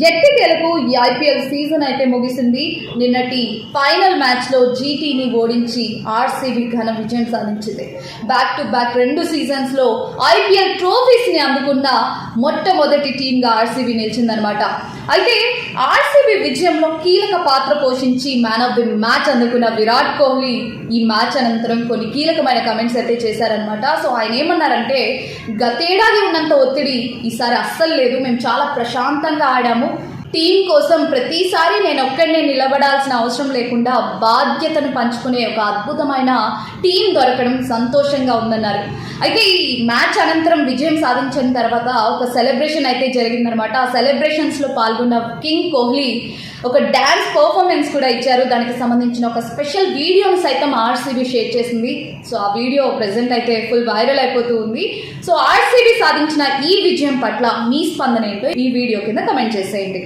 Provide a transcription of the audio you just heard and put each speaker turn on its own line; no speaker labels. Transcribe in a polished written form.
ఎట్టకేలకు ఈ IPL season అయితే ముగిసింది. నిన్నటి ఫైనల్ మ్యాచ్లో జీటీని ఓడించి ఆర్సీబీ ఘన విజయం సాధించింది. బ్యాక్ టు బ్యాక్ 2 సీజన్స్లో ఐపీఎల్ ట్రోఫీస్ని అందుకున్న మొట్టమొదటి టీంగా ఆర్సీబీ నిలిచిందనమాట. అయితే ఆర్సీబీ విజయంలో కీలక పాత్ర పోషించి మ్యాన్ ఆఫ్ ది మ్యాచ్ అందుకున్న విరాట్ కోహ్లీ ఈ మ్యాచ్ అనంతరం కొన్ని కీలకమైన కమెంట్స్ అయితే చేశారనమాట. సో ఆయన ఏమన్నారంటే, గతేడాది ఉన్నంత ఒత్తిడి ఈసారి అస్సలు లేదు, మేము చాలా ప్రశాంతంగా ఆడాము. టీం కోసం ప్రతిసారి నేను ఒక్కడనే నిలబడాల్సిన అవసరం లేకుండా బాధ్యతను పంచుకునే ఒక అద్భుతమైన టీం దొరకడం సంతోషంగా ఉందన్నారు. అయితే ఈ మ్యాచ్ అనంతరం విజయం సాధించిన తర్వాత ఒక సెలబ్రేషన్ అయితే జరిగిందనమాట. ఆ సెలబ్రేషన్స్లో పాల్గొన్న కింగ్ కోహ్లీ ఒక డ్యాన్స్ పర్ఫార్మెన్స్ కూడా ఇచ్చారు. దానికి సంబంధించిన ఒక స్పెషల్ వీడియోని సైతం ఆర్సీబీ షేర్ చేసింది. సో ఆ వీడియో ప్రెజెంట్ అయితే ఫుల్ వైరల్ అయిపోతూ ఉంది. సో ఆర్సీబీ సాధించిన ఈ విజయం పట్ల మీ స్పందన ఏంటో ఈ వీడియో కింద కమెంట్ చేసేయండి.